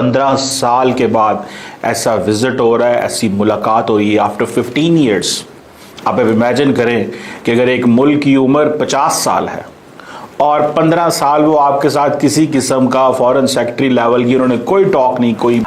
15 سال کے بعد ایسا وزٹ ہو رہا ہے, ایسی ملاقات ہو رہی ہے آفٹر 15 ایئرس. آپ اب امیجن کریں کہ اگر ایک ملک کی عمر 50 سال ہے اور 15 سال وہ آپ کے ساتھ کسی قسم کا فورن سیکرٹری لیول کی انہوں نے کوئی ٹاک نہیں, کوئی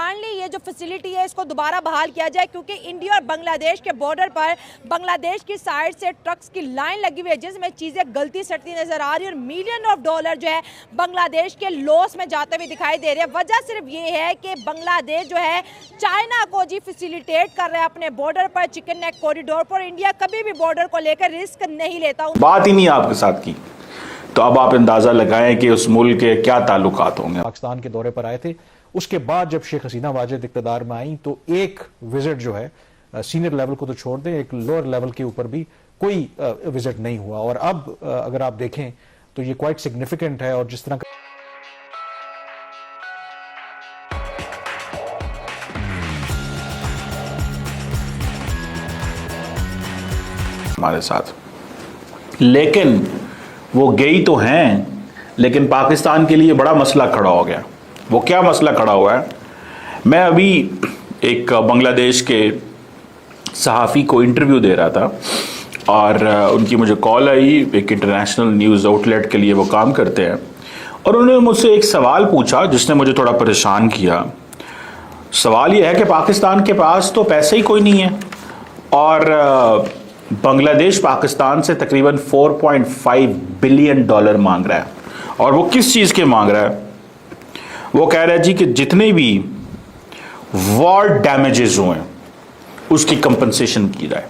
جو فیسلٹی ہے اس کو دوبارہ بحال کیا جائے, کیونکہ انڈیا اور بنگلہ دیش کے بارڈر پر بنگلہ دیش کی سائڈ سے ٹرکس کی لائن لگی ہوئی ہے جس میں چیزیں گلتی سڑتی نظر آ رہی ہے, اور ملین آف ڈالر جو ہے بنگلہ دیش کے لاس میں جاتے ہوئے دکھائی دے رہے ہیں. وجہ صرف یہ ہے کہ بنگلہ دیش جو ہے چائنا کو فیسیلیٹیٹ کر رہا ہے اپنے بارڈر پر, چکن نیک کوریڈور پر. انڈیا کبھی بھی بارڈر کو لے کر رسک نہیں لیتا. بات ہی نہیں آپ کے ساتھ کی, تو اب آپ اندازہ لگائیں کہ اس ملک کے کیا تعلقات ہوں گے. پاکستان کے دورے پر آئے تھے, اس کے بعد جب شیخ حسینہ واجد اقتدار میں آئیں تو ایک وزٹ جو ہے سینئر لیول کو تو چھوڑ دیں, ایک لوور لیول کے اوپر بھی کوئی وزٹ نہیں ہوا. اور اب اگر آپ دیکھیں تو یہ کوائٹ سگنیفیکنٹ ہے. اور جس طرح ہمارے ساتھ, لیکن وہ گئی تو ہیں, لیکن پاکستان کے لیے بڑا مسئلہ کھڑا ہو گیا. وہ کیا مسئلہ کھڑا ہوا ہے؟ میں ابھی ایک بنگلہ دیش کے صحافی کو انٹرویو دے رہا تھا اور ان کی مجھے کال آئی, ایک انٹرنیشنل نیوز آؤٹ لیٹ کے لیے وہ کام کرتے ہیں, اور انہوں نے مجھ سے ایک سوال پوچھا جس نے مجھے تھوڑا پریشان کیا. سوال یہ ہے کہ پاکستان کے پاس تو پیسے ہی کوئی نہیں ہے اور بنگلہ دیش پاکستان سے تقریباً 4.5 بلین ڈالر مانگ رہا ہے. اور وہ کس چیز کے مانگ رہا ہے؟ وہ کہہ رہا ہے جی کہ جتنے بھی وار ڈیمیجز ہوئے اس کی کمپنسیشن کی جائے.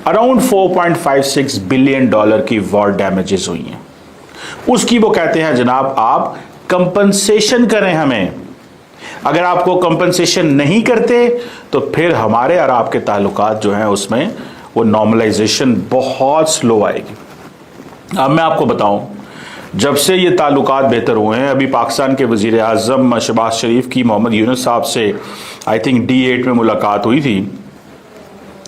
اراؤنڈ 4.56 بلین ڈالر کی وار ڈیمیجز ہوئی ہیں, اس کی وہ کہتے ہیں جناب آپ کمپنسیشن کریں ہمیں. اگر آپ کو کمپنسیشن نہیں کرتے تو پھر ہمارے اور آپ کے تعلقات جو ہیں اس میں وہ نارملائزیشن بہت سلو آئے گی. اب میں آپ کو بتاؤں, جب سے یہ تعلقات بہتر ہوئے ہیں, ابھی پاکستان کے وزیر اعظم شہباز شریف کی محمد یونس صاحب سے آئی تھنک D8 میں ملاقات ہوئی تھی,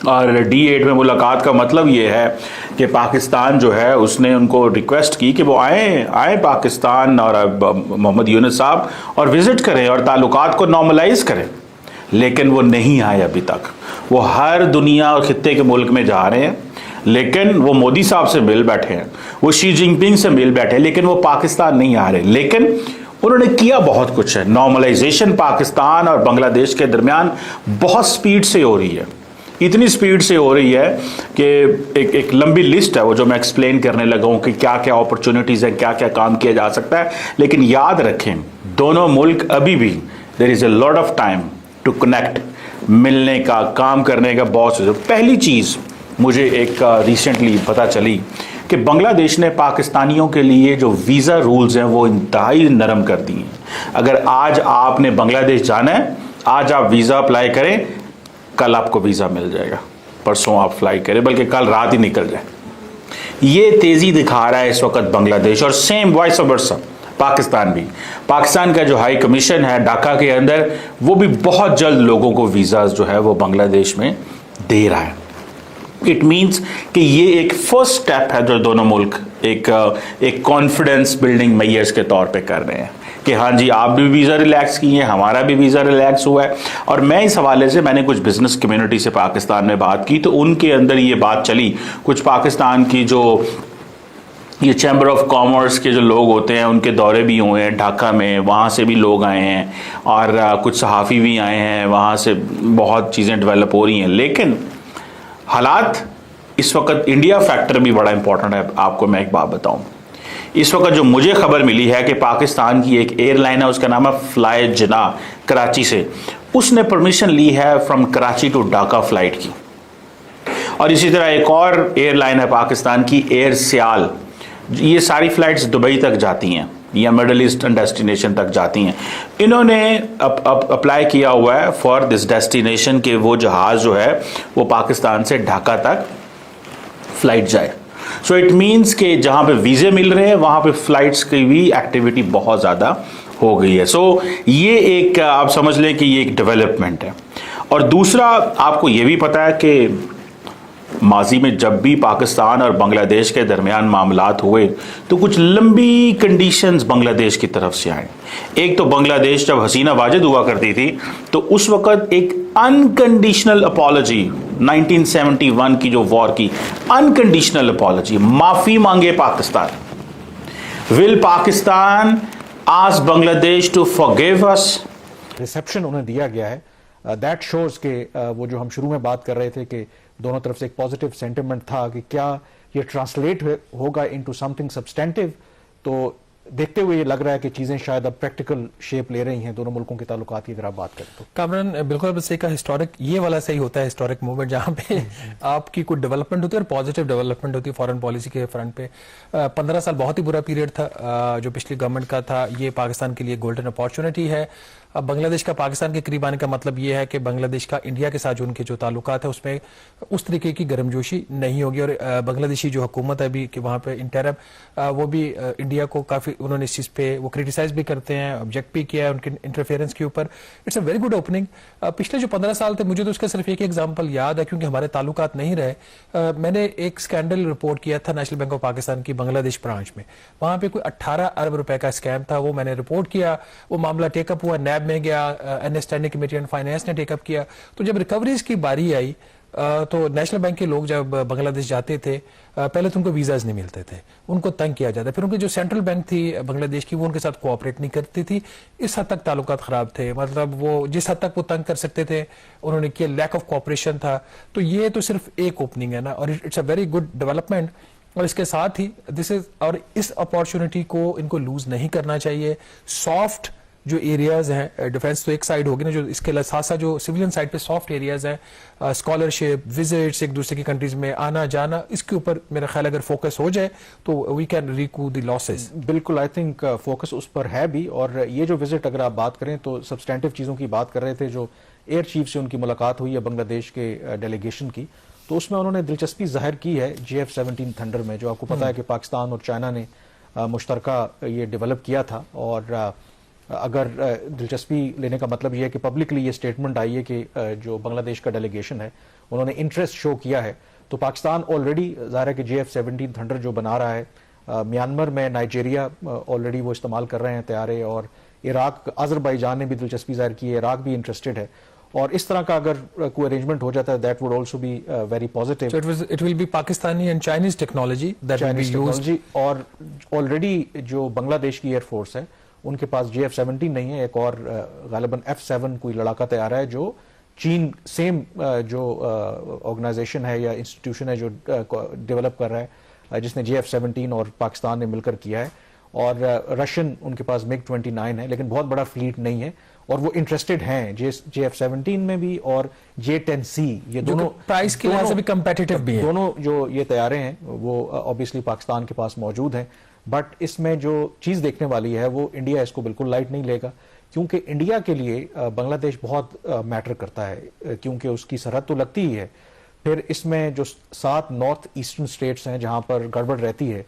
اور D8 میں ملاقات کا مطلب یہ ہے کہ پاکستان جو ہے اس نے ان کو ریکویسٹ کی کہ وہ آئیں پاکستان اور محمد یونس صاحب اور وزٹ کریں اور تعلقات کو نارملائز کریں. لیکن وہ نہیں آئے ابھی تک. وہ ہر دنیا اور خطے کے ملک میں جا رہے ہیں, لیکن وہ مودی صاحب سے مل بیٹھے ہیں, وہ شی جن پنگ سے مل بیٹھے ہیں, لیکن وہ پاکستان نہیں آ رہے. لیکن انہوں نے کیا بہت کچھ ہے. نارملائزیشن پاکستان اور بنگلہ دیش کے درمیان بہت سپیڈ سے ہو رہی ہے, اتنی سپیڈ سے ہو رہی ہے کہ ایک لمبی لسٹ ہے وہ جو میں ایکسپلین کرنے لگا ہوں کہ کیا کیا اپرچونٹیز ہیں, کیا کیا کام کیا جا سکتا ہے. لیکن یاد رکھیں دونوں ملک ابھی بھی there is a lot of time to connect, ملنے کا, کام کرنے کا بہت سے. پہلی چیز مجھے ایک ریسنٹلی پتہ چلی کہ بنگلہ دیش نے پاکستانیوں کے لیے جو ویزا رولز ہیں وہ انتہائی نرم کر دی ہیں. اگر آج آپ نے بنگلہ دیش جانا ہے, آج آپ ویزا اپلائی کریں, کل آپ کو ویزا مل جائے گا, پرسوں آپ فلائی کریں, بلکہ کل رات ہی نکل جائے. یہ تیزی دکھا رہا ہے اس وقت بنگلہ دیش, اور سیم وائس ورسا پاکستان بھی. پاکستان کا جو ہائی کمیشن ہے ڈھاکہ کے اندر, وہ بھی بہت جلد لوگوں کو ویزاز جو ہے وہ بنگلہ دیش میں دے رہا ہے. اٹ مینس کہ یہ ایک فرسٹ سٹیپ ہے جو دونوں ملک ایک کانفیڈنس بلڈنگ میئرز کے طور پہ کر رہے ہیں کہ ہاں جی آپ بھی ویزا ریلیکس کیے ہیں, ہمارا بھی ویزا ریلیکس ہوا ہے. اور میں اس حوالے سے میں نے کچھ بزنس کمیونٹی سے پاکستان میں بات کی, تو ان کے اندر یہ بات چلی. کچھ پاکستان کی جو یہ چیمبر آف کامرس کے جو لوگ ہوتے ہیں ان کے دورے بھی ہوئے ہیں ڈھاکہ میں, وہاں سے بھی لوگ آئے ہیں, اور کچھ صحافی بھی آئے ہیں, وہاں سے بہت چیزیں ڈیولپ ہو رہی ہیں. لیکن حالات اس وقت, انڈیا فیکٹر بھی بڑا امپورٹنٹ ہے. آپ کو میں ایک بات بتاؤں, اس وقت جو مجھے خبر ملی ہے کہ پاکستان کی ایک ایئر لائن ہے, اس کا نام ہے فلائی جنا کراچی سے, اس نے پرمیشن لی ہے from Karachi to Dhaka flight کی. اور اسی طرح ایک اور ایئر لائن ہے پاکستان کی, ایئر سیال. یہ ساری فلائٹس دبئی تک جاتی ہیں یا مڈل ایسٹرن ڈیسٹینیشن تک جاتی ہیں. انہوں نے اپلائی کیا ہوا ہے فار دس ڈیسٹینیشن کہ وہ جہاز جو ہے وہ پاکستان سے ڈھاکہ تک فلائٹ جائے. سو اٹ مینس کہ جہاں پہ ویزے مل رہے ہیں وہاں پہ فلائٹس کی بھی ایکٹیویٹی بہت زیادہ ہو گئی ہے. سو یہ ایک آپ سمجھ لیں کہ یہ ایک ڈیولپمنٹ ہے. اور دوسرا آپ کو یہ بھی پتا ہے کہ माजी में जब भी पाकिस्तान और बांग्लादेश के दरमियान मामलात हुए तो कुछ लंबी कंडीशंस बांग्लादेश की तरफ से आए। एक तो बांग्लादेश जब हसीना वाजिद हुआ करती थी तो उस वक़्त एक अनकंडीशनल अपॉलॉजी, 1971 की जो वॉर की अनकंडीशनल अपॉलॉजी, माफ़ी मांगे Pakistan. Will Pakistan ask Bangladesh to forgive us? Reception उन्हें दिया गया है, दैट शोज के वो जो हम शुरू में बात कर रहे थे कि दोनों तरफ से एक पॉजिटिव सेंटिमेंट था कि क्या ये ट्रांसलेट होगा इनटू समथिंग सब्सटेंटिव। तो देखते हुए ये लग रहा है कि चीजें शायद अब प्रैक्टिकल शेप ले रही हैं दोनों मुल्कों के ताल्लुकात की अगर आप बात करें तो। कामरान बिल्कुल सही का हिस्टोरिक ये वाला सही होता है, हिस्टोरिक मूवमेंट जहां पे आपकी कुछ डेवलपमेंट होती है और पॉजिटिव डेवलपमेंट होती है फॉरेन पॉलिसी के फ्रंट पे। 15 साल बहुत ही बुरा पीरियड था जो पिछली गवर्नमेंट का था। ये पाकिस्तान के लिए गोल्डन अपॉर्चुनिटी है। अब बांग्लादेश का पाकिस्तान के करीब आने का मतलब ये है कि बांग्लादेश का इंडिया के साथ जो उनके जो ताल्लुकात है उसमें उस तरीके की गर्मजोशी नहीं होगी। और बांग्लादेशी जो हुकूमत है अभी कि वहाँ पे इंटरम वो भी इंडिया को काफ़ी उन्होंने इस चीज़ पे वो क्रिटिसाइज भी करते हैं, ऑब्जेक्ट भी किया है उनके इंटरफेरेंस के ऊपर। It's a very good opening. पिछले जो 15 साल थे मुझे तो उसका सिर्फ एक एग्जाम्पल याद है क्योंकि हमारे ताल्लुकात नहीं रहे। मैंने एक स्कैंडल रिपोर्ट किया था नेशनल बैंक ऑफ पाकिस्तान की बांग्लादेश ब्रांच में। वहाँ पे कोई 18 अरब रुपए का स्कैम था, वो मैंने रिपोर्ट किया। वो मामला टेकअप हुआ, नैब में गया, स्टैंडिंग कमेटी ऑन फाइनेंस ने टेकअप किया। तो जब रिकवरीज की बारी आई तो नेशनल बैंक के लोग जब बांग्लादेश जाते थे पहले तो उनको वीजाज नहीं मिलते थे, उनको तंग किया जाता। फिर उनकी जो सेंट्रल बैंक थी बांग्लादेश की वो उनके साथ कोऑपरेट नहीं करती थी। इस हद तक ताल्लुकात खराब थे, मतलब वो जिस हद तक वो तंग कर सकते थे उन्होंने किया, लैक ऑफ कोऑपरेशन था। तो ये तो सिर्फ एक ओपनिंग है ना, और it's a very good development. और इसके साथ ही इस अपॉर्चुनिटी को इनको लूज नहीं करना चाहिए। सॉफ्ट जो एरियाज हैं, डिफेंस तो एक साइड होगी ना, जो इसके साथ साथ जो सिविलियन साइड पे सॉफ्ट एरियाज हैं, स्कॉलरशिप, विजिट्स, एक दूसरे की कंट्रीज में आना जाना, इसके ऊपर मेरा ख्याल अगर फोकस हो जाए तो we can recoup the losses. बिल्कुल, आई थिंक फोकस उस पर है भी। और ये जो विजिट अगर आप बात करें तो सब्सटेंटिव चीज़ों की बात कर रहे थे। जो एयर चीफ से उनकी मुलाकात हुई है बांग्लादेश के डेलीगेशन की, तो उसमें उन्होंने दिलचस्पी जाहिर की है JF-17 थंडर में, जो आपको पता है कि पाकिस्तान और चाइना ने मुश्तरका ये डेवलप किया था। और अगर दिलचस्पी लेने का मतलब ये है कि पब्लिकली ये स्टेटमेंट आई है कि जो बांग्लादेश का डेलीगेशन है उन्होंने इंटरेस्ट शो किया है। तो पाकिस्तान ऑलरेडी ज़ाहिर है कि JF-17 थंडर जो बना रहा है, म्यांमार में, नाइजीरिया ऑलरेडी वो इस्तेमाल कर रहे हैं तैयारे, और इराक, अजरबैजान ने भी दिलचस्पी जाहिर की है, इराक भी इंटरेस्टेड है। और इस तरह का अगर कोई अरेंजमेंट हो जाता है that would also be very positive. So it will be Pakistani and Chinese technology that will be used. और ऑलरेडी जो बांग्लादेश की एयरफोर्स है उनके पास JF-17 नहीं है, एक और गालिबन F-7 कोई लड़ाका तैयार है जो चीन सेम जो ऑर्गेनाइजेशन है या इंस्टीट्यूशन है जो डेवलप कर रहा है, जिसने JF-17 और पाकिस्तान ने मिलकर किया है। और रशियन उनके पास MiG-29 है, लेकिन बहुत बड़ा फ्लीट नहीं है। और वो इंटरेस्टेड हैं JF-17 में भी और J-10C, ये दोनों प्राइस के लिहाज से भी कंपेटिटिव भी हैं। दोनों जो ये तैयारे हैं वो ऑब्वियसली पाकिस्तान के पास मौजूद हैं। बट इसमें जो चीज़ देखने वाली है वो इंडिया इसको बिल्कुल लाइट नहीं लेगा, क्योंकि इंडिया के लिए बांग्लादेश बहुत मैटर करता है, क्योंकि उसकी सरहद तो लगती ही है। फिर इसमें जो 7 नॉर्थ ईस्टर्न स्टेट्स हैं जहां पर गड़बड़ रहती है,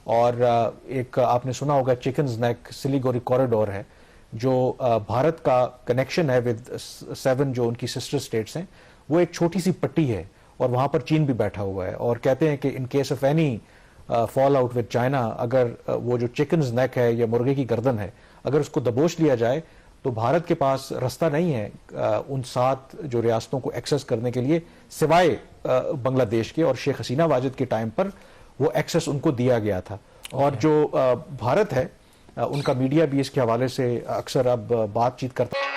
और एक आपने सुना होगा चिकन्स नेक सिलीगुड़ी कॉरिडोर है, जो भारत का कनेक्शन है विद 7 जो उनकी सिस्टर स्टेट्स हैं, वो एक छोटी सी पट्टी है और वहां पर चीन भी बैठा हुआ है। और कहते हैं कि in case of any fall out with China, अगर वो जो चिकन्स नेक है या मुर्गे की गर्दन है, अगर उसको दबोच लिया जाए तो भारत के पास रास्ता नहीं है उन 7 जो रियासतों को एक्सेस करने के लिए, सिवाय बांग्लादेश के। और शेख हसीना वाजिद के टाइम पर वो एक्सेस उनको दिया गया था। और जो भारत है उनका मीडिया भी इसके हवाले से अक्सर अब बातचीत करता है।